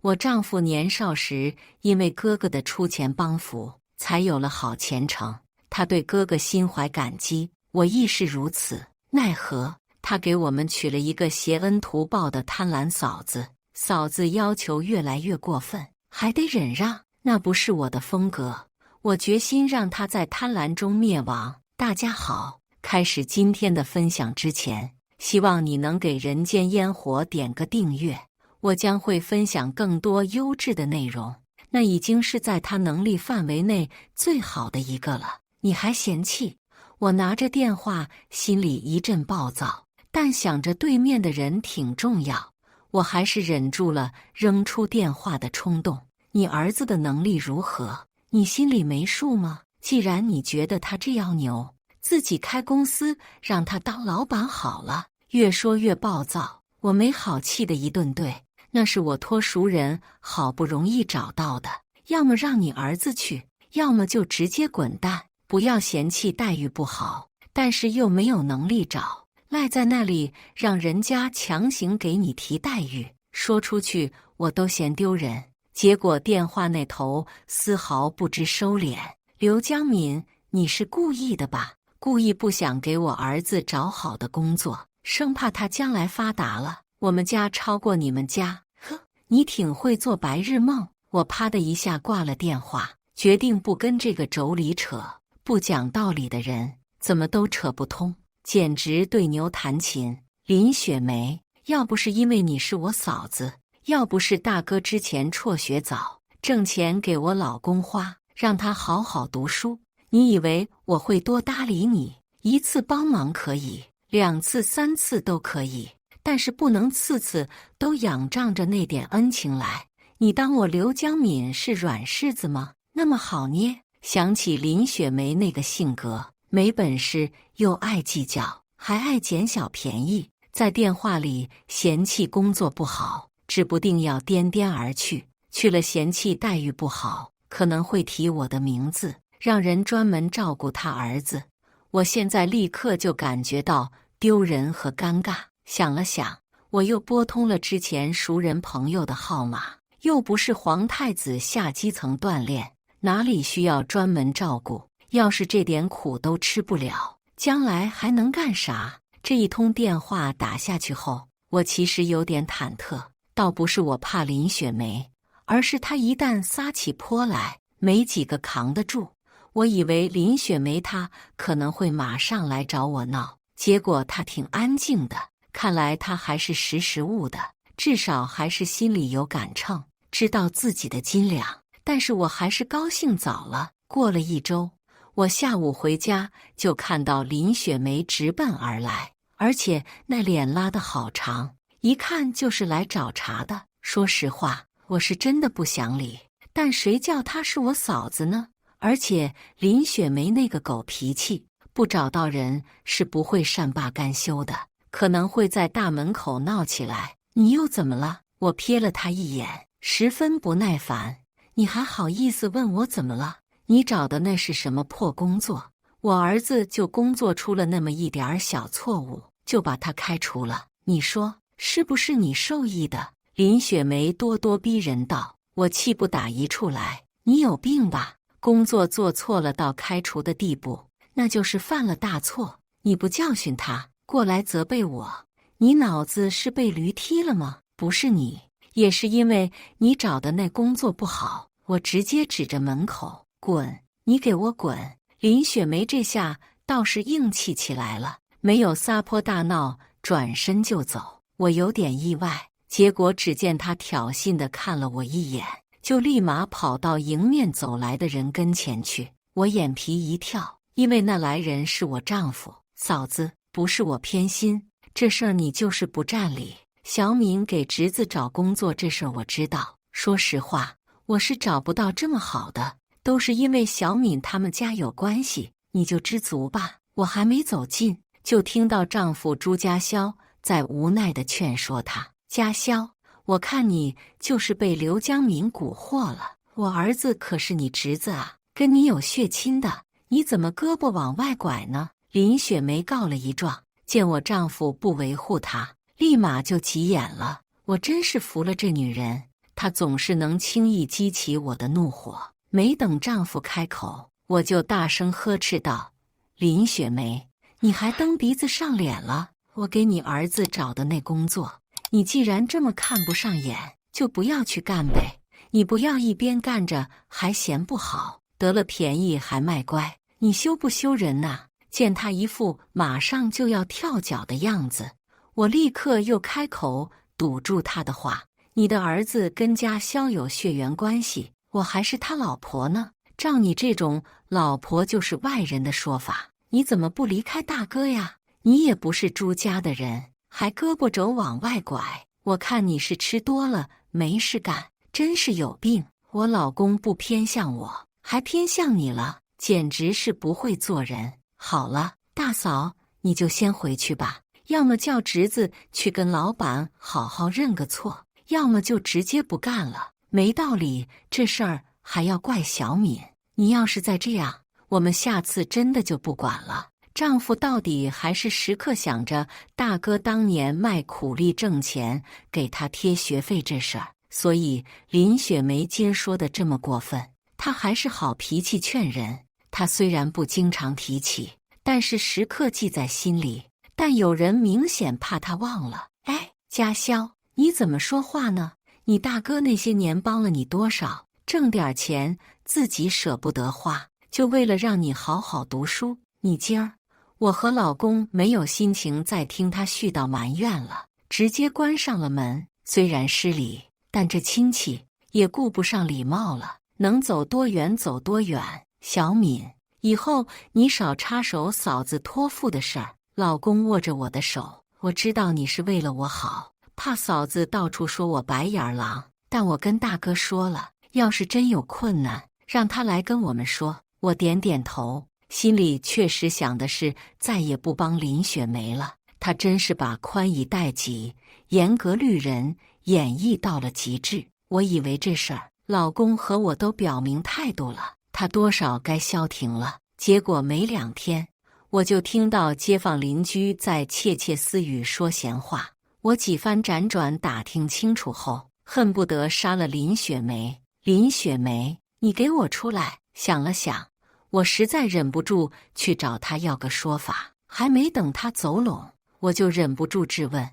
我丈夫年少时因为哥哥的出钱帮扶，才有了好前程。他对哥哥心怀感激，我亦是如此。奈何他给我们娶了一个挟恩图报的贪婪嫂子，嫂子要求越来越过分，还得忍让，那不是我的风格。我决心让他在贪婪中灭亡。大家好，开始今天的分享之前，希望你能给人间烟火点个订阅，我将会分享更多优质的内容，那已经是在他能力范围内最好的一个了。你还嫌弃？我拿着电话，心里一阵暴躁，但想着对面的人挺重要，我还是忍住了扔出电话的冲动。你儿子的能力如何？你心里没数吗？既然你觉得他这样牛，自己开公司让他当老板好了。越说越暴躁，我没好气的一顿怼。那是我托熟人好不容易找到的，要么让你儿子去，要么就直接滚蛋。不要嫌弃待遇不好，但是又没有能力找，赖在那里让人家强行给你提待遇，说出去我都嫌丢人。结果电话那头丝毫不知收敛。刘江敏，你是故意的吧？故意不想给我儿子找好的工作，生怕他将来发达了，我们家超过你们家。呵，你挺会做白日梦。我啪的一下挂了电话，决定不跟这个妯娌扯。不讲道理的人怎么都扯不通，简直对牛弹琴。林雪梅，要不是因为你是我嫂子，要不是大哥之前辍学早，挣钱给我老公花，让他好好读书，你以为我会多搭理你？一次帮忙可以，2次3次都可以，但是不能次次都仰仗着那点恩情来。你当我刘江敏是软柿子吗？那么好捏？想起林雪梅那个性格，没本事又爱计较，还爱捡小便宜，在电话里嫌弃工作不好，指不定要颠颠而去，去了嫌弃待遇不好，可能会提我的名字，让人专门照顾他儿子。我现在立刻就感觉到丢人和尴尬。想了想，我又拨通了之前熟人朋友的号码，又不是皇太子下基层锻炼，哪里需要专门照顾？要是这点苦都吃不了，将来还能干啥？这一通电话打下去后，我其实有点忐忑，倒不是我怕林雪梅，而是她一旦撒起泼来，没几个扛得住。我以为林雪梅她可能会马上来找我闹，结果她挺安静的，看来她还是识时务的，至少还是心里有杆秤，知道自己的斤两。但是我还是高兴早了。过了1周，我下午回家就看到林雪梅直奔而来，而且那脸拉得好长，一看就是来找茬的。说实话，我是真的不想理，但谁叫她是我嫂子呢？而且林雪梅那个狗脾气，不找到人是不会善罢甘休的，可能会在大门口闹起来。你又怎么了？我瞥了她一眼，十分不耐烦。你还好意思问我怎么了？你找的那是什么破工作？我儿子就工作出了那么一点小错误，就把他开除了。你说是不是你受益的？林雪梅咄咄逼人道。我气不打一处来。你有病吧？工作做错了到开除的地步，那就是犯了大错。你不教训他，过来责备我，你脑子是被驴踢了吗？不是你，也是因为你找的那工作不好。我直接指着门口，滚！你给我滚！林雪梅这下倒是硬气起来了，没有撒泼大闹，转身就走。我有点意外，结果只见她挑衅地看了我一眼，就立马跑到迎面走来的人跟前去。我眼皮一跳，因为那来人是我丈夫。嫂子，不是我偏心，这事儿你就是不占理。小敏给侄子找工作这事儿我知道，说实话，我是找不到这么好的，都是因为小敏他们家有关系，你就知足吧。我还没走近，就听到丈夫朱家霄在无奈地劝说她。家霄，我看你就是被刘江敏蛊惑了，我儿子可是你侄子啊，跟你有血亲的，你怎么胳膊往外拐呢？林雪梅告了一状，见我丈夫不维护她，立马就急眼了。我真是服了这女人，他总是能轻易激起我的怒火。没等丈夫开口，我就大声呵斥道：林雪梅，你还蹬鼻子上脸了！我给你儿子找的那工作，你既然这么看不上眼，就不要去干呗。你不要一边干着还嫌不好，得了便宜还卖乖，你羞不羞人呐？见他一副马上就要跳脚的样子，我立刻又开口堵住他的话：你的儿子跟家萧有血缘关系，我还是他老婆呢。照你这种老婆就是外人的说法，你怎么不离开大哥呀？你也不是朱家的人，还胳膊肘往外拐，我看你是吃多了没事干，真是有病。我老公不偏向我，还偏向你了，简直是不会做人。好了，大嫂，你就先回去吧，要么叫侄子去跟老板好好认个错，要么就直接不干了。没道理，这事儿还要怪小敏。你要是再这样，我们下次真的就不管了。丈夫到底还是时刻想着大哥当年卖苦力挣钱给他贴学费这事儿，所以林雪梅今儿说的这么过分，她还是好脾气劝人。她虽然不经常提起，但是时刻记在心里。但有人明显怕她忘了。哎，家萧，你怎么说话呢？你大哥那些年帮了你多少，挣点钱自己舍不得花，就为了让你好好读书。你今儿，我和老公没有心情再听他絮叨埋怨了，直接关上了门。虽然失礼，但这亲戚也顾不上礼貌了，能走多远走多远。小敏，以后你少插手嫂子托付的事儿。老公握着我的手，我知道你是为了我好，怕嫂子到处说我白眼狼，但我跟大哥说了，要是真有困难，让他来跟我们说。我点点头，心里确实想的是再也不帮林雪梅了。她真是把宽以待己、严格律人演绎到了极致。我以为这事儿老公和我都表明态度了，他多少该消停了。结果没2天，我就听到街坊邻居在窃窃私语说闲话。我几番辗转打听清楚后，恨不得杀了林雪梅。林雪梅，你给我出来！想了想，我实在忍不住去找他要个说法。还没等他走拢，我就忍不住质问：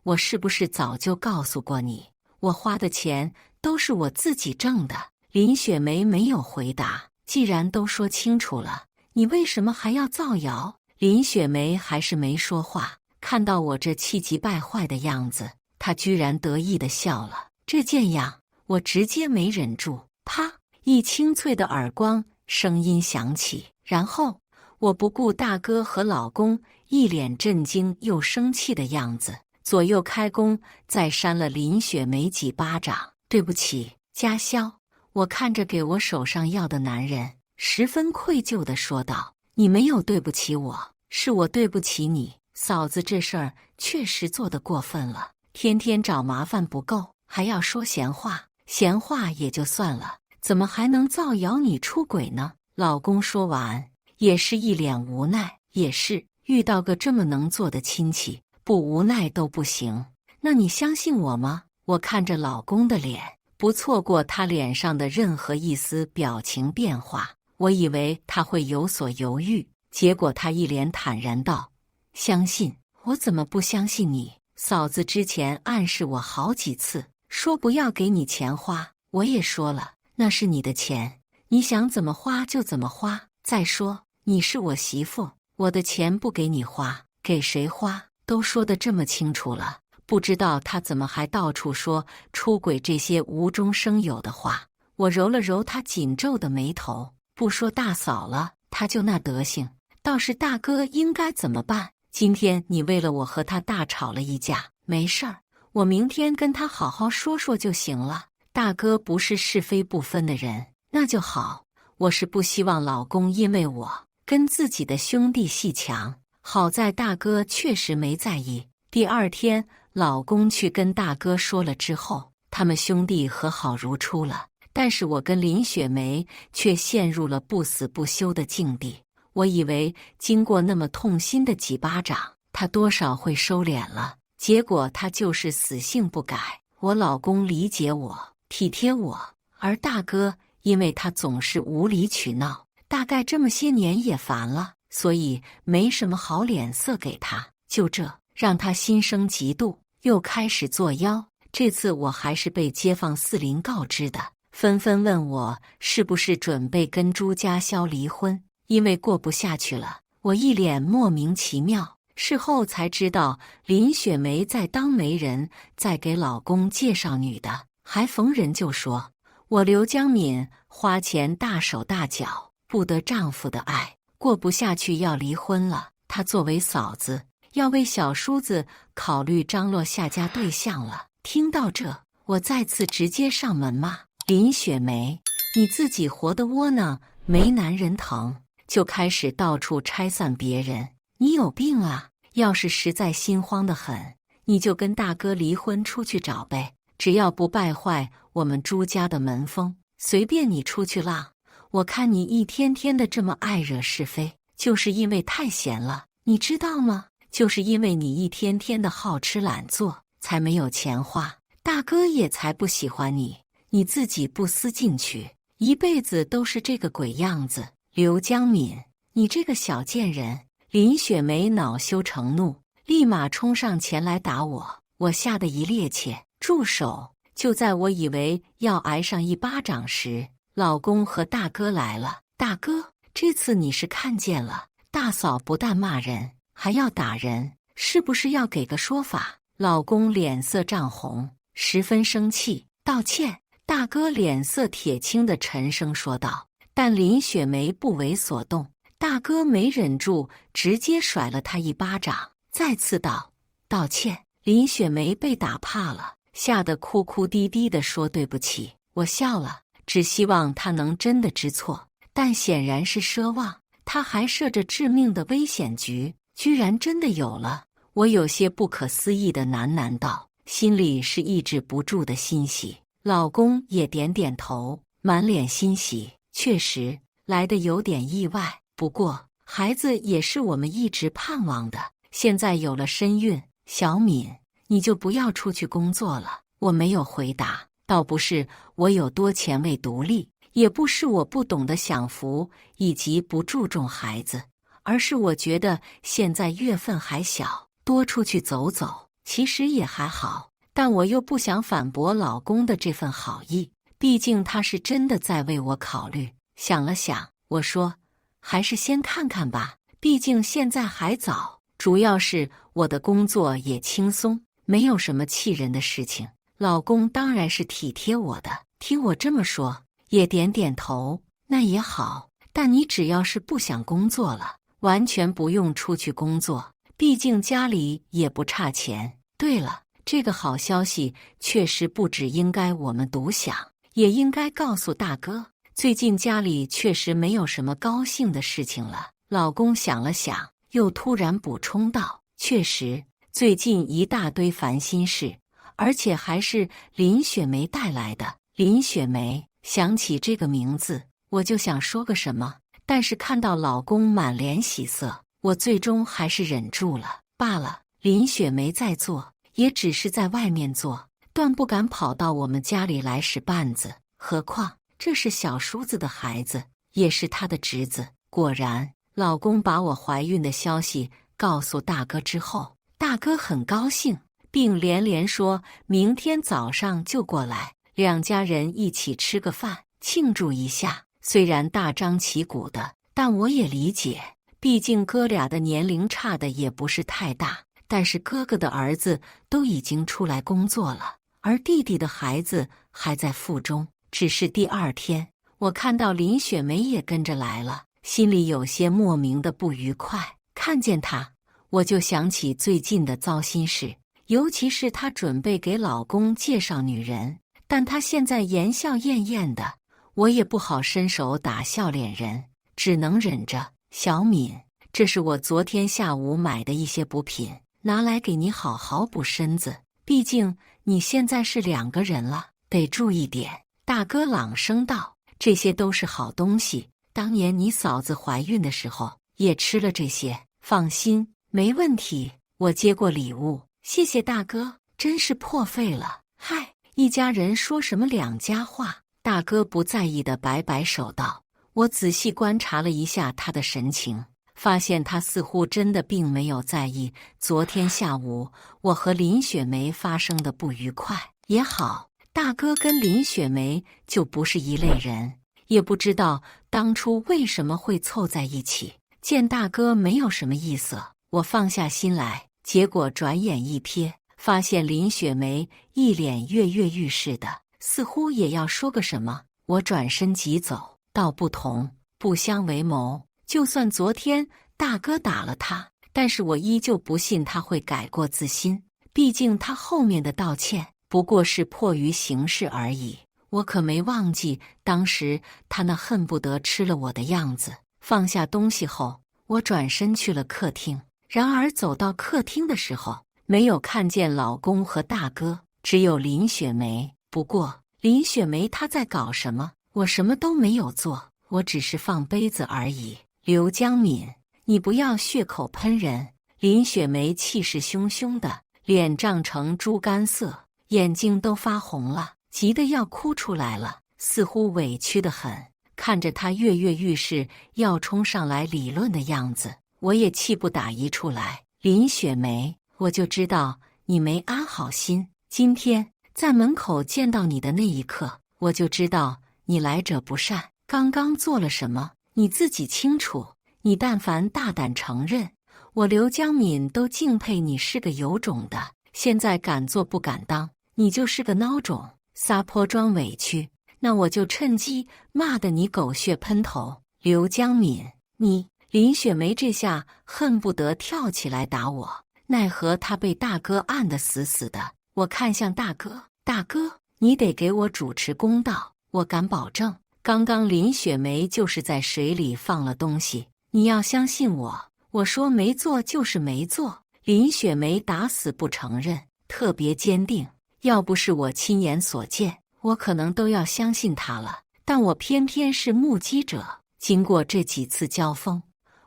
我是不是早就告诉过你，我花的钱都是我自己挣的？林雪梅没有回答。既然都说清楚了，你为什么还要造谣？林雪梅还是没说话。看到我这气急败坏的样子，她居然得意地笑了。这贱样，我直接没忍住，啪！一清脆的耳光声音响起，然后我不顾大哥和老公一脸震惊又生气的样子，左右开弓，再扇了林雪梅几巴掌。对不起，家萧。我看着给我手上药的男人，十分愧疚地说道：你没有对不起我，是我对不起你。嫂子这事儿确实做得过分了，天天找麻烦不够，还要说闲话。闲话也就算了，怎么还能造谣你出轨呢？老公说完，也是一脸无奈。也是，遇到个这么能做的亲戚，不无奈都不行。那你相信我吗？我看着老公的脸，不错过他脸上的任何一丝表情变化。我以为他会有所犹豫，结果他一脸坦然道：相信？我怎么不相信你？嫂子之前暗示我好几次，说不要给你钱花，我也说了，那是你的钱，你想怎么花就怎么花。再说，你是我媳妇，我的钱不给你花，给谁花？都说得这么清楚了，不知道他怎么还到处说出轨这些无中生有的话。我揉了揉他紧皱的眉头，不说大嫂了，他就那德行，倒是大哥应该怎么办？今天你为了我和他大吵了一架，没事儿，我明天跟他好好说说就行了。大哥不是是非不分的人，那就好。我是不希望老公因为我跟自己的兄弟戏强，好在大哥确实没在意。第2天，老公去跟大哥说了之后，他们兄弟和好如初了。但是我跟林雪梅却陷入了不死不休的境地。我以为经过那么痛心的几巴掌，他多少会收敛了，结果他就是死性不改。我老公理解我，体贴我。而大哥，因为他总是无理取闹，大概这么些年也烦了，所以没什么好脸色给他。就这，让他心生嫉妒，又开始作妖。这次我还是被街坊四邻告知的，纷纷问我是不是准备跟朱家霄离婚，因为过不下去了。我一脸莫名其妙，事后才知道林雪梅在当媒人，在给老公介绍女的，还逢人就说我刘江敏花钱大手大脚，不得丈夫的爱，过不下去要离婚了。她作为嫂子，要为小叔子考虑张罗下家对象了。听到这，我再次直接上门骂林雪梅，你自己活得窝囊，没男人疼，就开始到处拆散别人，你有病啊！要是实在心慌得很，你就跟大哥离婚出去找呗，只要不败坏我们朱家的门风，随便你出去浪。我看你一天天的这么爱惹是非，就是因为太闲了，你知道吗？就是因为你一天天的好吃懒做，才没有钱花，大哥也才不喜欢你，你自己不思进取，一辈子都是这个鬼样子。刘江敏，你这个小贱人！林雪梅恼羞成怒，立马冲上前来打我，我吓得一趔趄，住手！就在我以为要挨上一巴掌时，老公和大哥来了。大哥，这次你是看见了，大嫂不但骂人，还要打人，是不是要给个说法？老公脸色涨红，十分生气，道歉。大哥脸色铁青的沉声说道。但林雪梅不为所动，大哥没忍住，直接甩了他一巴掌，再次道歉。林雪梅被打怕了，吓得哭哭啼啼地说对不起。我笑了，只希望他能真的知错，但显然是奢望。他还设着致命的危险局，居然真的有了。我有些不可思议的喃喃道，心里是抑制不住的欣喜。老公也点点头，满脸欣喜。确实来得有点意外，不过孩子也是我们一直盼望的，现在有了身孕。小敏，你就不要出去工作了。我没有回答，倒不是我有多前卫独立，也不是我不懂得享福以及不注重孩子，而是我觉得现在月份还小，多出去走走其实也还好。但我又不想反驳老公的这份好意，毕竟他是真的在为我考虑。想了想，我说还是先看看吧，毕竟现在还早，主要是我的工作也轻松，没有什么气人的事情。老公当然是体贴我的，听我这么说也点点头。那也好，但你只要是不想工作了，完全不用出去工作，毕竟家里也不差钱。对了，这个好消息确实不只应该我们独享，也应该告诉大哥，最近家里确实没有什么高兴的事情了。老公想了想，又突然补充道，确实，最近一大堆烦心事，而且还是林雪梅带来的。林雪梅，想起这个名字，我就想说个什么，但是看到老公满脸喜色，我最终还是忍住了。罢了，林雪梅在做，也只是在外面做，断不敢跑到我们家里来使绊子。何况这是小叔子的孩子，也是他的侄子。果然，老公把我怀孕的消息告诉大哥之后，大哥很高兴，并连连说明天早上就过来，两家人一起吃个饭，庆祝一下。虽然大张旗鼓的，但我也理解，毕竟哥俩的年龄差的也不是太大。但是哥哥的儿子都已经出来工作了，而弟弟的孩子还在腹中。只是第二天，我看到林雪梅也跟着来了，心里有些莫名的不愉快。看见她，我就想起最近的糟心事，尤其是她准备给老公介绍女人，但她现在言笑晏晏的，我也不好伸手打笑脸人，只能忍着。小敏，这是我昨天下午买的一些补品，拿来给你好好补身子，毕竟你现在是2个人了，得注意点。大哥朗声道，这些都是好东西，当年你嫂子怀孕的时候也吃了这些，放心，没问题。我接过礼物，谢谢大哥，真是破费了。嗨，一家人说什么两家话？大哥不在意的摆摆手道。我仔细观察了一下他的神情，发现他似乎真的并没有在意昨天下午我和林雪梅发生的不愉快。也好，大哥跟林雪梅就不是一类人，也不知道当初为什么会凑在一起。见大哥没有什么异色，我放下心来，结果转眼一瞥，发现林雪梅一脸跃跃欲试的，似乎也要说个什么。我转身即走，道不同不相为谋。就算昨天大哥打了他，但是我依旧不信他会改过自新，毕竟他后面的道歉不过是迫于形势而已。我可没忘记当时他那恨不得吃了我的样子。放下东西后，我转身去了客厅。然而走到客厅的时候，没有看见老公和大哥，只有林雪梅。不过林雪梅她在搞什么？我什么都没有做，我只是放杯子而已。刘江敏，你不要血口喷人！林雪梅气势汹汹的，脸涨成猪肝色，眼睛都发红了，急得要哭出来了，似乎委屈得很。看着她跃跃欲试要冲上来理论的样子，我也气不打一处来。林雪梅，我就知道你没安好心。今天在门口见到你的那一刻，我就知道你来者不善。刚刚做了什么，你自己清楚。你但凡大胆承认，我刘江敏都敬佩你是个有种的。现在敢做不敢当，你就是个孬种，撒泼装委屈。那我就趁机骂得你狗血喷头。刘江敏，你……林雪梅这下恨不得跳起来打我，奈何她被大哥按得死死的。我看向大哥，大哥，你得给我主持公道。我敢保证，刚刚林雪梅就是在水里放了东西，你要相信我。我说没做就是没做。林雪梅打死不承认，特别坚定。要不是我亲眼所见，我可能都要相信她了。但我偏偏是目击者，经过这几次交锋，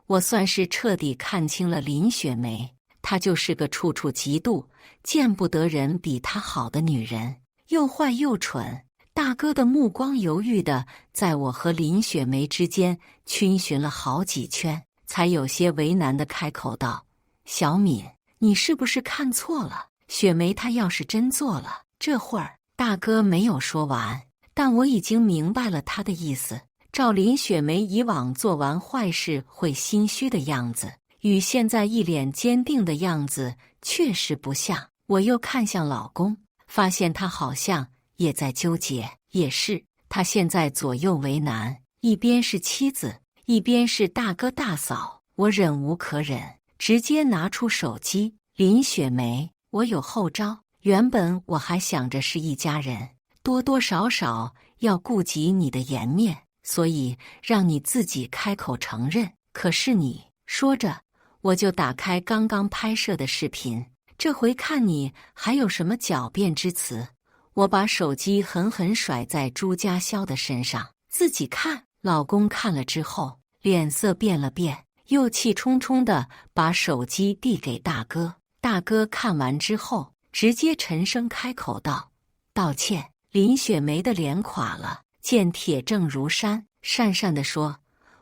我算是彻底看清了林雪梅。她就是个处处嫉妒，见不得人比她好的女人，又坏又蠢。大哥的目光犹豫地在我和林雪梅之间逡巡了好几圈，才有些为难地开口道：小敏，你是不是看错了？雪梅她要是真做了……这会儿大哥没有说完，但我已经明白了他的意思。照林雪梅以往做完坏事会心虚的样子，与现在一脸坚定的样子确实不像。我又看向老公，发现他好像也在纠结。也是，他现在左右为难，一边是妻子，一边是大哥大嫂。我忍无可忍，直接拿出手机：林雪梅，我有后招。原本我还想着是一家人，多多少少要顾及你的颜面，所以让你自己开口承认。可是你……说着，我就打开刚刚拍摄的视频，这回看你还有什么狡辩之词。我把手机狠狠甩在朱家潇的身上，自己看。老公看了之后，脸色变了变，又气冲冲地把手机递给大哥。大哥看完之后，直接沉声开口道：道歉。林雪梅的脸垮了，见铁证如山，讪讪地说：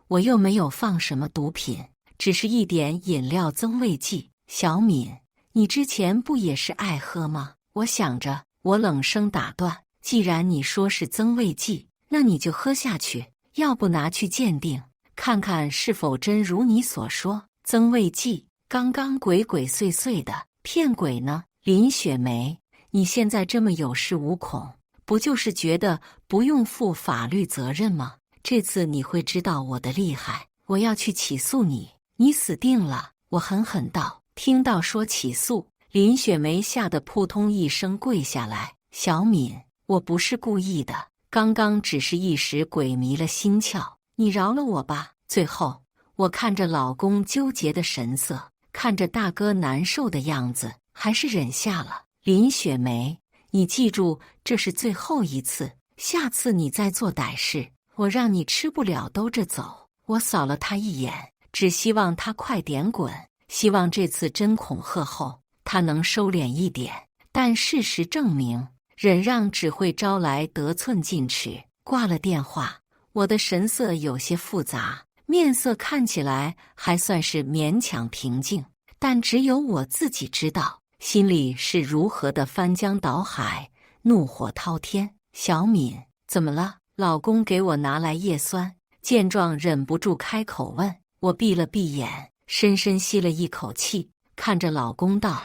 我又没有放什么毒品，只是一点饮料增味剂。小敏，你之前不也是爱喝吗？我想着，我冷声打断：既然你说是增味剂，那你就喝下去，要不拿去鉴定，看看是否真如你所说。增味剂刚刚鬼鬼祟祟的，骗鬼呢？林雪梅，你现在这么有恃无恐，不就是觉得不用负法律责任吗？这次你会知道我的厉害，我要去起诉你，你死定了！我狠狠道。听到说起诉，林雪梅吓得扑通一声跪下来。小敏，我不是故意的，刚刚只是一时鬼迷了心窍，你饶了我吧。最后，我看着老公纠结的神色，看着大哥难受的样子，还是忍下了。林雪梅，你记住，这是最后一次，下次你再做歹事，我让你吃不了兜着走。我扫了他一眼，只希望他快点滚，希望这次真恐吓后他能收敛一点。但事实证明，忍让只会招来得寸进尺。挂了电话，我的神色有些复杂，面色看起来还算是勉强平静，但只有我自己知道，心里是如何的翻江倒海，怒火滔天。小敏，怎么了？老公给我拿来叶酸，见状忍不住开口问。我闭了闭眼，深深吸了一口气，看着老公道：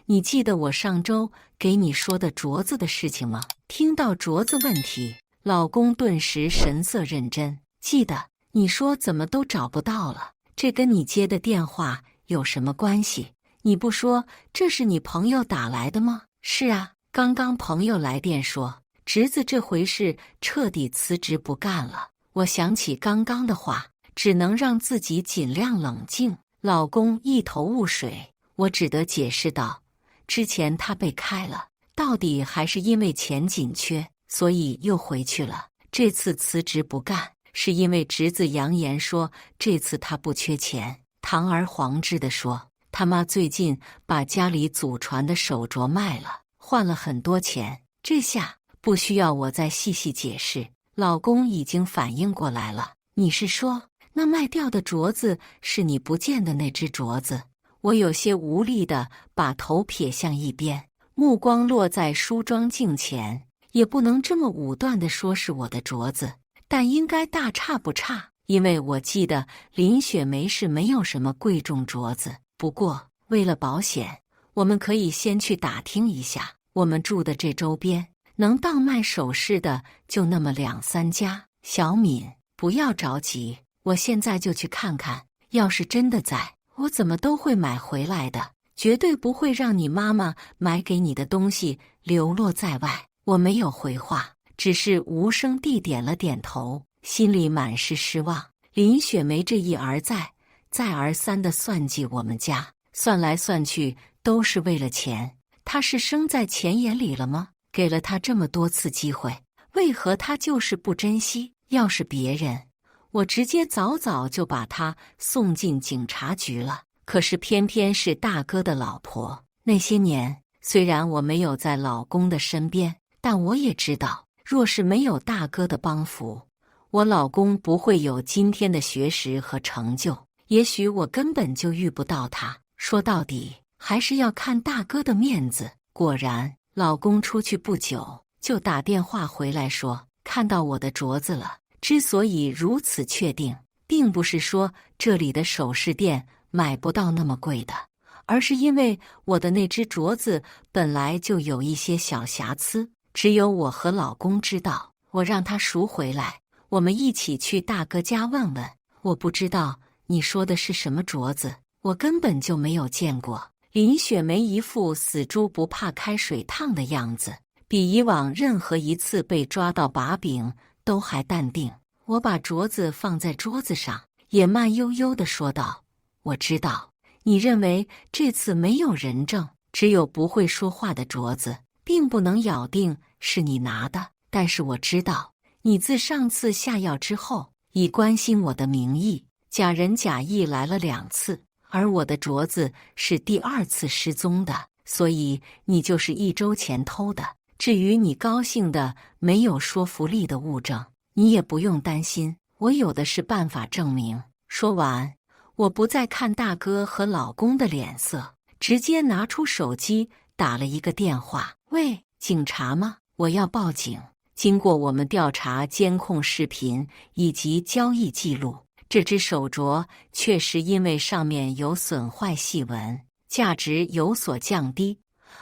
你记得我上周给你说的镯子的事情吗？听到镯子问题，老公顿时神色认真。记得。你说怎么都找不到了？这跟你接的电话有什么关系？你不说这是你朋友打来的吗？是啊，刚刚朋友来电说，侄子这回是彻底辞职不干了。我想起刚刚的话，只能让自己尽量冷静。老公一头雾水，我只得解释道：之前他被开了，到底还是因为钱紧缺，所以又回去了。这次辞职不干，是因为侄子扬言说这次他不缺钱，堂而皇之地说他妈最近把家里祖传的手镯卖了，换了很多钱。这下不需要我再细细解释，老公已经反应过来了。你是说那卖掉的镯子是你不见的那只镯子？我有些无力地把头撇向一边，目光落在梳妆镜前，也不能这么武断地说是我的镯子，但应该大差不差，因为我记得林雪梅是没有什么贵重镯子。不过为了保险，我们可以先去打听一下，我们住的这周边能当卖首饰的就那么2、3家。小敏，不要着急，我现在就去看看，要是真的在，我怎么都会买回来的，绝对不会让你妈妈买给你的东西流落在外。我没有回话，只是无声地点了点头，心里满是失望。林雪梅这一而再、再而三地算计我们家，算来算去都是为了钱。她是生在钱眼里了吗？给了她这么多次机会，为何她就是不珍惜？要是别人，我直接早早就把她送进警察局了。可是偏偏是大哥的老婆。那些年，虽然我没有在老公的身边，但我也知道，若是没有大哥的帮扶，我老公不会有今天的学识和成就，也许我根本就遇不到他。说到底，还是要看大哥的面子。果然，老公出去不久，就打电话回来说，看到我的镯子了。之所以如此确定，并不是说这里的首饰店买不到那么贵的，而是因为我的那只镯子本来就有一些小瑕疵，只有我和老公知道。我让他赎回来，我们一起去大哥家问问。我不知道你说的是什么镯子，我根本就没有见过。林雪梅一副死猪不怕开水烫的样子，比以往任何一次被抓到把柄都还淡定。我把镯子放在桌子上，也慢悠悠地说道：我知道你认为这次没有人证，只有不会说话的镯子，并不能咬定是你拿的。但是我知道，你自上次下药之后，以关心我的名义，假仁假义来了2次，而我的镯子是第2次失踪的，所以你就是1周前偷的。至于你高兴的没有说服力的物证，你也不用担心，我有的是办法证明。说完，我不再看大哥和老公的脸色，直接拿出手机打了一个电话。喂，警察吗？我要报警。经过我们调查监控视频以及交易记录，这只手镯确实因为上面有损坏细纹，价值有所降低，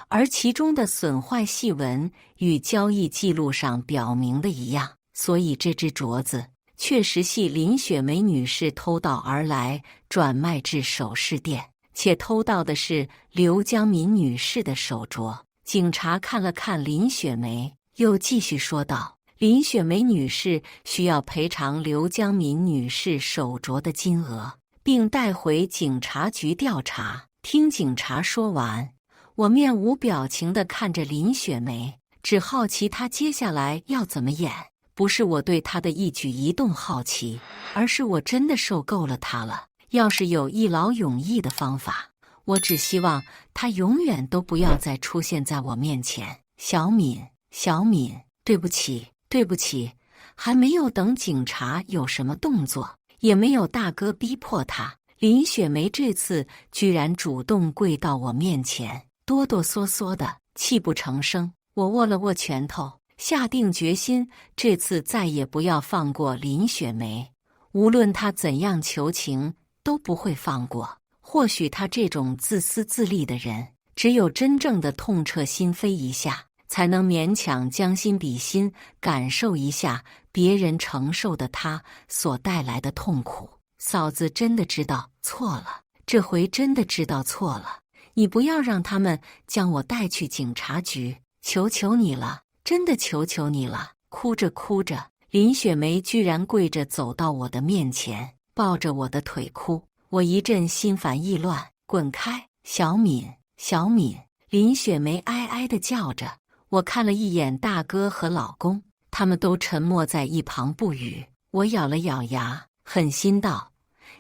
而其中的损坏细纹与交易记录上表明的一样，所以这只镯子确实系林雪梅女士偷盗而来，转卖至首饰店，且偷盗的是刘江敏女士的手镯。警察看了看林雪梅，又继续说道：林雪梅女士需要赔偿刘江敏女士手镯的金额，并带回警察局调查。听警察说完，我面无表情地看着林雪梅，只好奇她接下来要怎么演。不是我对她的一举一动好奇，而是我真的受够了她了。要是有一劳永逸的方法，我只希望她永远都不要再出现在我面前。小敏，小敏，对不起，对不起。还没有等警察有什么动作，也没有大哥逼迫他，林雪梅这次居然主动跪到我面前，哆哆嗦嗦的，泣不成声。我握了握拳头，下定决心，这次再也不要放过林雪梅，无论她怎样求情，都不会放过。或许她这种自私自利的人，只有真正的痛彻心扉一下，才能勉强将心比心，感受一下别人承受的他所带来的痛苦。嫂子真的知道错了，这回真的知道错了。你不要让他们将我带去警察局，求求你了，真的求求你了。哭着哭着，林雪梅居然跪着走到我的面前，抱着我的腿哭。我一阵心烦意乱，滚开，小敏，小敏！林雪梅哀哀地叫着。我看了一眼大哥和老公，他们都沉默在一旁不语。我咬了咬牙，狠心道：“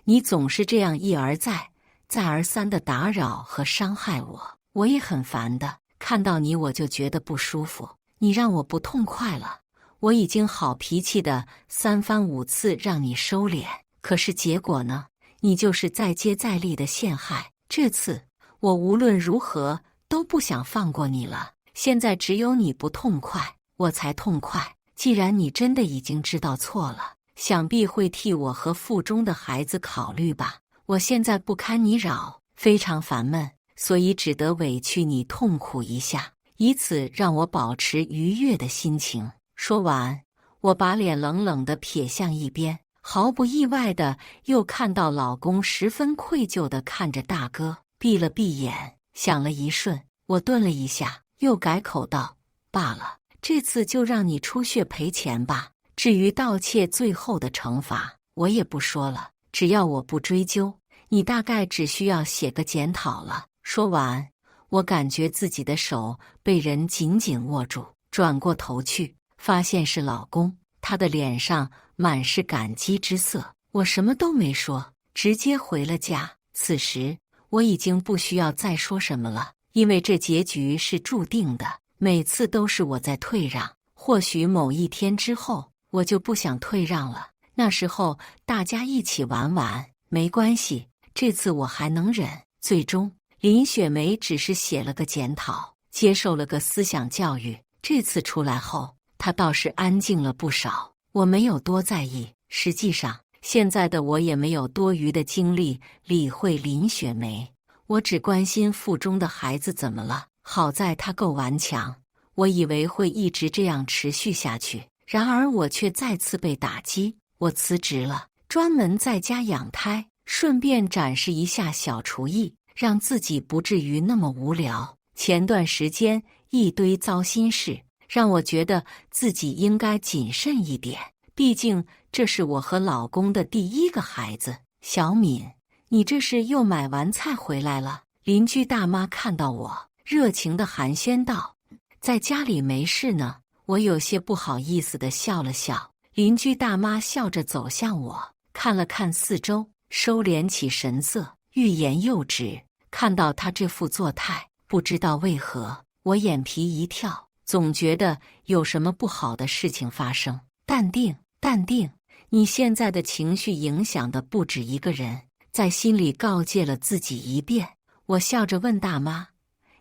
你总是这样一而再、再而三的打扰和伤害我，我也很烦的。看到你我就觉得不舒服，你让我不痛快了。我已经好脾气的3番5次让你收敛，可是结果呢？你就是再接再厉的陷害。这次我无论如何都不想放过你了。现在只有你不痛快，我才痛快。既然你真的已经知道错了，想必会替我和腹中的孩子考虑吧。我现在不堪你扰，非常烦闷，所以只得委屈你痛苦一下，以此让我保持愉悦的心情。说完，我把脸冷冷地瞥向一边，毫不意外的又看到老公十分愧疚地看着大哥，闭了闭眼，想了一瞬，我顿了一下，又改口道：“罢了，这次就让你出血赔钱吧。至于盗窃最后的惩罚，我也不说了。只要我不追究，你大概只需要写个检讨了。”说完，我感觉自己的手被人紧紧握住，转过头去，发现是老公，他的脸上满是感激之色。我什么都没说，直接回了家。此时，我已经不需要再说什么了。因为这结局是注定的，每次都是我在退让。或许某一天之后，我就不想退让了。那时候大家一起玩玩，没关系，这次我还能忍。最终，林雪梅只是写了个检讨，接受了个思想教育。这次出来后，她倒是安静了不少。我没有多在意，实际上，现在的我也没有多余的精力理会林雪梅。我只关心腹中的孩子怎么了。好在他够顽强，我以为会一直这样持续下去，然而我却再次被打击。我辞职了，专门在家养胎，顺便展示一下小厨艺，让自己不至于那么无聊。前段时间一堆糟心事，让我觉得自己应该谨慎一点，毕竟这是我和老公的第一个孩子。小敏，你这是又买完菜回来了？邻居大妈看到我，热情地寒暄道：“在家里没事呢。”我有些不好意思地笑了笑。邻居大妈笑着走向我，看了看四周，收敛起神色，欲言又止。看到她这副作态，不知道为何，我眼皮一跳，总觉得有什么不好的事情发生。淡定，淡定，你现在的情绪影响的不止一个人。在心里告诫了自己一遍。我笑着问大妈：“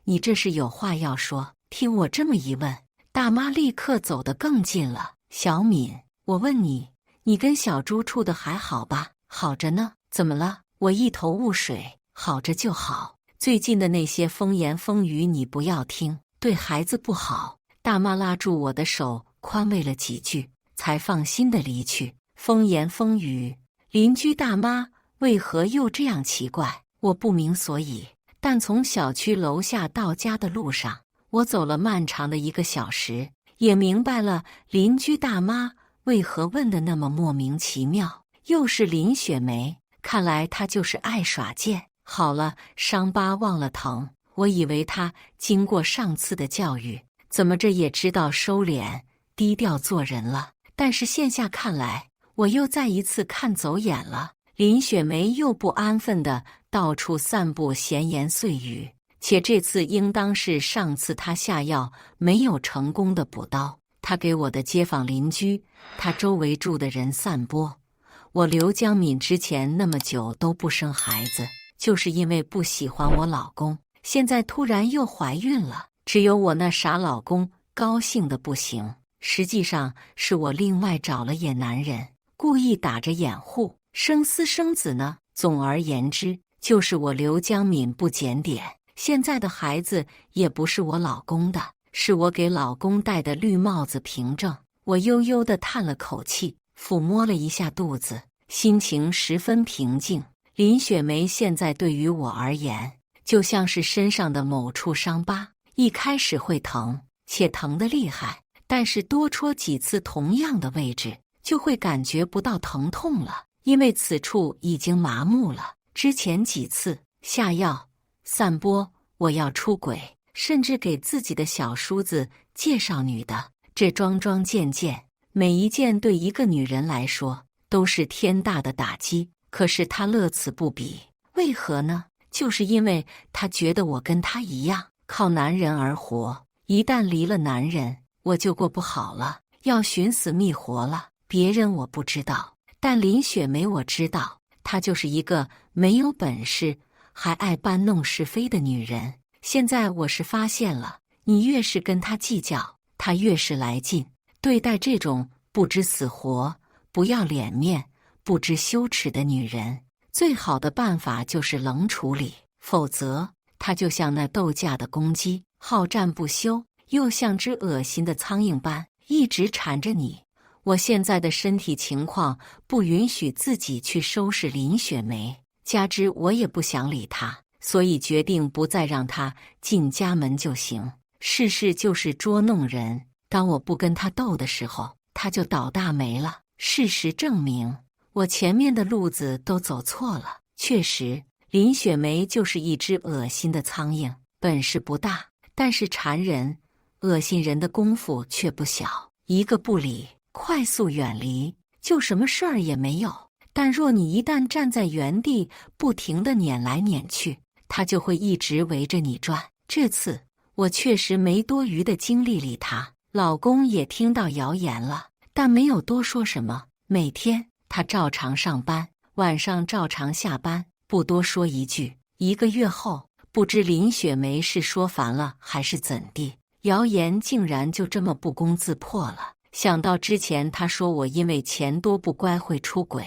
你这是有话要说？”听我这么一问，大妈立刻走得更近了。小敏，我问你，你跟小猪处的还好吧？好着呢。怎么了？我一头雾水。好着就好，最近的那些风言风语你不要听，对孩子不好。大妈拉住我的手，宽慰了几句，才放心的离去。风言风语，邻居大妈为何又这样奇怪？我不明所以。但从小区楼下到家的路上，我走了漫长的1个小时，也明白了邻居大妈为何问得那么莫名其妙。又是林雪梅，看来她就是爱耍贱。好了，伤疤忘了疼。我以为她经过上次的教育，怎么着也知道收敛、低调做人了。但是现下看来，我又再一次看走眼了。林雪梅又不安分地到处散布闲言碎语，且这次应当是上次他下药没有成功的补刀。他给我的街坊邻居，他周围住的人散播。我刘江敏之前那么久都不生孩子，就是因为不喜欢我老公，现在突然又怀孕了，只有我那傻老公高兴的不行。实际上是我另外找了野男人，故意打着掩护，生私生子呢。总而言之，就是我刘江敏不检点。现在的孩子也不是我老公的，是我给老公戴的绿帽子凭证。我悠悠地叹了口气，抚摸了一下肚子，心情十分平静。林雪梅现在对于我而言，就像是身上的某处伤疤，一开始会疼，且疼得厉害，但是多戳几次同样的位置，就会感觉不到疼痛了，因为此处已经麻木了。之前几次下药、散播，我要出轨，甚至给自己的小叔子介绍女的，这桩桩件件，每一件对一个女人来说都是天大的打击。可是她乐此不彼，为何呢？就是因为她觉得我跟她一样，靠男人而活，一旦离了男人，我就过不好了，要寻死觅活了。别人我不知道，但林雪梅我知道，她就是一个没有本事还爱搬弄是非的女人。现在我是发现了，你越是跟她计较，她越是来劲。对待这种不知死活、不要脸面、不知羞耻的女人，最好的办法就是冷处理，否则她就像那斗架的公鸡，好战不休，又像只恶心的苍蝇般一直缠着你。我现在的身体情况不允许自己去收拾林雪梅，加之我也不想理她，所以决定不再让她进家门就行。世事就是捉弄人，当我不跟她斗的时候，她就倒大霉了。事实证明，我前面的路子都走错了。确实，林雪梅就是一只恶心的苍蝇，本事不大，但是缠人、恶心人的功夫却不小。一个不理，快速远离，就什么事儿也没有。但若你一旦站在原地，不停地撵来撵去，它就会一直围着你转。这次我确实没多余的精力理他，老公也听到谣言了，但没有多说什么。每天他照常上班，晚上照常下班，不多说一句。1个月后，不知林雪梅是说烦了还是怎地，谣言竟然就这么不攻自破了。想到之前他说我因为钱多不乖会出轨，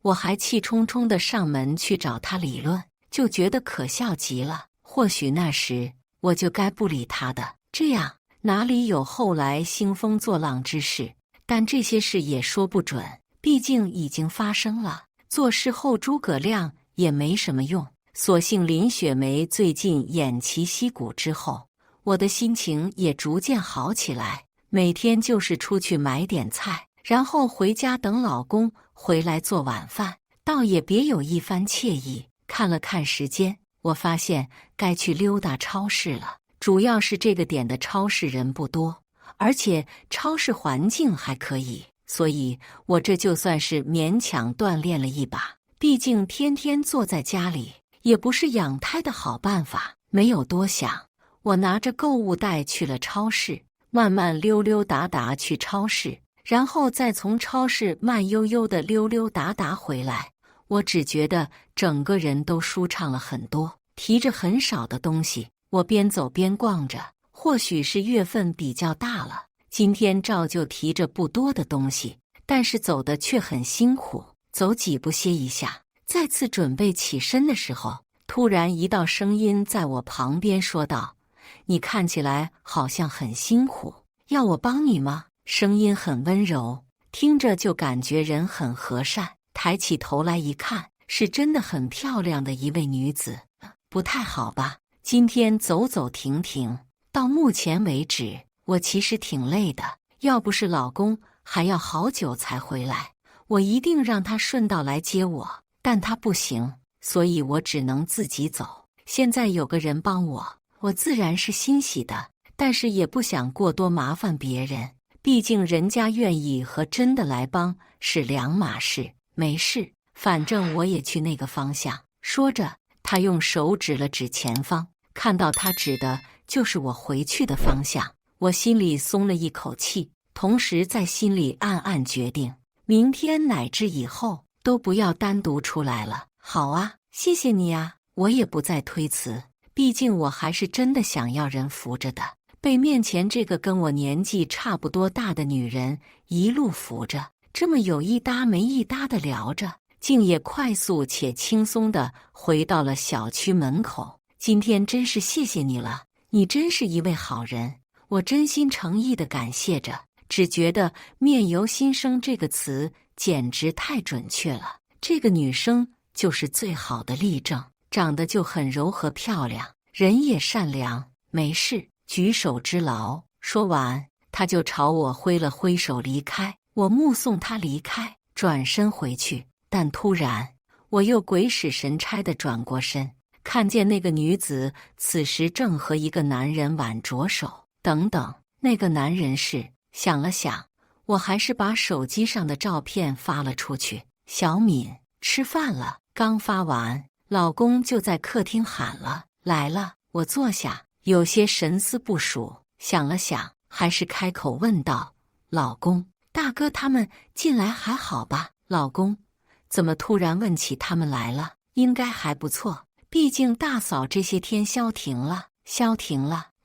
我还气冲冲地上门去找他理论，就觉得可笑极了。或许那时我就该不理他的，这样哪里有后来兴风作浪之事？但这些事也说不准，毕竟已经发生了。做事后诸葛亮也没什么用。所幸林雪梅最近偃旗息鼓之后，我的心情也逐渐好起来。每天就是出去买点菜，然后回家等老公回来做晚饭，倒也别有一番惬意。看了看时间，我发现该去溜达超市了。主要是这个点的超市人不多，而且超市环境还可以，所以我这就算是勉强锻炼了一把。毕竟天天坐在家里也不是养胎的好办法。没有多想，我拿着购物袋去了超市，慢慢溜溜达达去超市，然后再从超市慢悠悠地溜溜达达回来。我只觉得整个人都舒畅了很多，提着很少的东西，我边走边逛着。或许是月份比较大了，今天照旧提着不多的东西，但是走的却很辛苦。走几步歇一下，再次准备起身的时候，突然一道声音在我旁边说道：“你看起来好像很辛苦，要我帮你吗？”声音很温柔，听着就感觉人很和善。抬起头来一看，是真的很漂亮的一位女子。不太好吧？今天走走停停，到目前为止，我其实挺累的。要不是老公还要好久才回来，我一定让他顺道来接我，但他不行，所以我只能自己走。现在有个人帮我，我自然是欣喜的，但是也不想过多麻烦别人，毕竟人家愿意和真的来帮是两码事。没事，反正我也去那个方向。说着，他用手指了指前方，看到他指的就是我回去的方向，我心里松了一口气，同时在心里暗暗决定，明天乃至以后都不要单独出来了。好啊，谢谢你啊，我也不再推辞，毕竟我还是真的想要人扶着的。被面前这个跟我年纪差不多大的女人一路扶着，这么有一搭没一搭的聊着，竟也快速且轻松地回到了小区门口。今天真是谢谢你了，你真是一位好人，我真心诚意地感谢着。只觉得面由心生这个词简直太准确了，这个女生就是最好的例证，长得就很柔和漂亮，人也善良，没事，举手之劳。说完，她就朝我挥了挥手离开。我目送她离开，转身回去，但突然我又鬼使神差地转过身，看见那个女子此时正和一个男人挽着手。等等，那个男人是……想了想，我还是把手机上的照片发了出去。小敏，吃饭了。刚发完，老公就在客厅喊了：“来了。”我坐下，有些神思不属，想了想，还是开口问道：“老公，大哥他们近来还好吧？”老公，怎么突然问起他们来了？应该还不错，毕竟大嫂这些天消停了，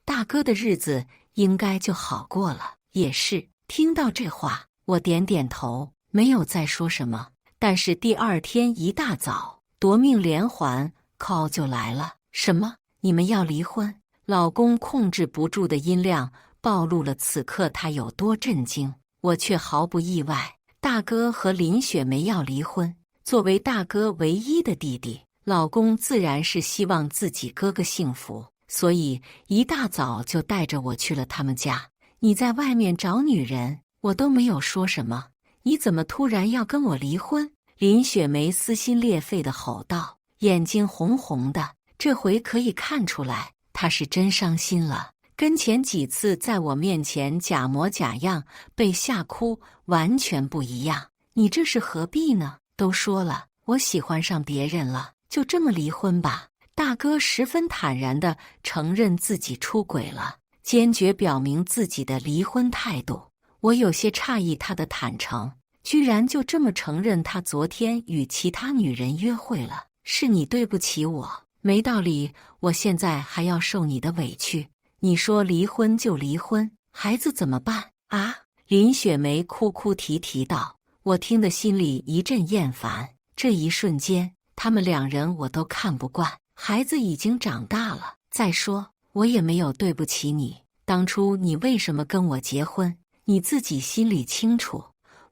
大哥的日子应该就好过了。也是，听到这话，我点点头，没有再说什么。但是第二天一大早，夺命连环 call 就来了。什么？你们要离婚？老公控制不住的音量暴露了此刻他有多震惊。我却毫不意外，大哥和林雪梅要离婚。作为大哥唯一的弟弟，老公自然是希望自己哥哥幸福，所以一大早就带着我去了他们家。你在外面找女人，我都没有说什么，你怎么突然要跟我离婚？林雪梅撕心裂肺地吼道，眼睛红红的，这回可以看出来，她是真伤心了，跟前几次在我面前假模假样被吓哭完全不一样。你这是何必呢？都说了，我喜欢上别人了，就这么离婚吧。大哥十分坦然地承认自己出轨了，坚决表明自己的离婚态度。我有些诧异他的坦诚，居然就这么承认他昨天与其他女人约会了。是你对不起我，没道理，我现在还要受你的委屈。你说离婚就离婚，孩子怎么办啊？林雪梅哭哭啼啼道。我听得心里一阵厌烦，这一瞬间，他们两人我都看不惯。孩子已经长大了，再说我也没有对不起你，当初你为什么跟我结婚，你自己心里清楚。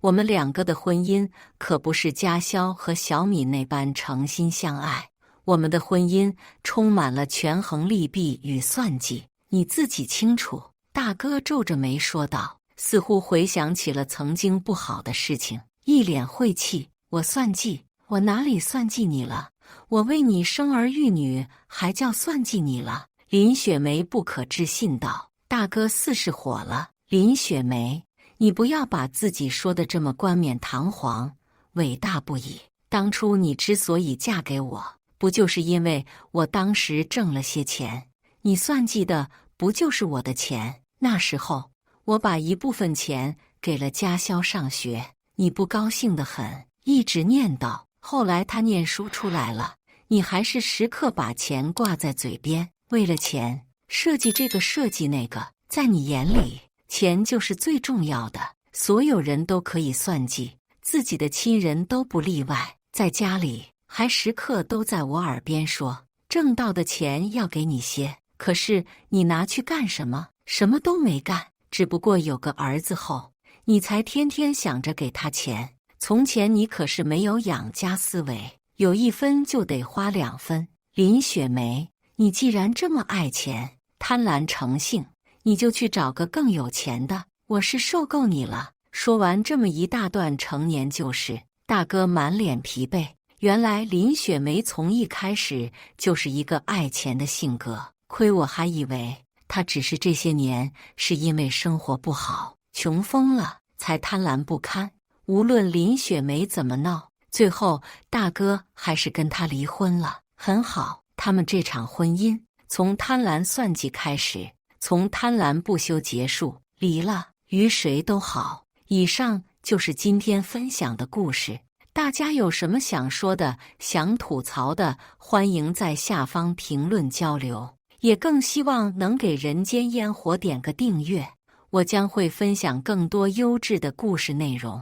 我们两个的婚姻可不是家萧和小敏那般诚心相爱，我们的婚姻充满了权衡利弊与算计，你自己清楚。大哥皱着眉说道，似乎回想起了曾经不好的事情，一脸晦气。我算计？我哪里算计你了？我为你生儿育女，还叫算计你了？林雪梅不可置信道。大哥似是火了。林雪梅，你不要把自己说得这么冠冕堂皇，伟大不已。当初你之所以嫁给我，不就是因为我当时挣了些钱？你算计的不就是我的钱？那时候我把一部分钱给了家萧上学，你不高兴得很，一直念叨。后来他念书出来了，你还是时刻把钱挂在嘴边，为了钱设计这个设计那个。在你眼里，钱就是最重要的，所有人都可以算计，自己的亲人都不例外。在家里还时刻都在我耳边说，挣到的钱要给你些，可是你拿去干什么？什么都没干，只不过有个儿子后，你才天天想着给他钱。从前你可是没有养家思维，有一分就得花两分。林雪梅，你既然这么爱钱，贪婪成性，你就去找个更有钱的，我是受够你了。说完这么一大段陈年旧事，大哥满脸疲惫。原来林雪梅从一开始就是一个爱钱的性格，亏我还以为她只是这些年是因为生活不好，穷疯了，才贪婪不堪。无论林雪梅怎么闹，最后大哥还是跟她离婚了。很好，他们这场婚姻从贪婪算计开始，从贪婪不休结束，离了与谁都好。以上就是今天分享的故事。大家有什么想说的、想吐槽的，欢迎在下方评论交流。也更希望能给人间烟火点个订阅，我将会分享更多优质的故事内容。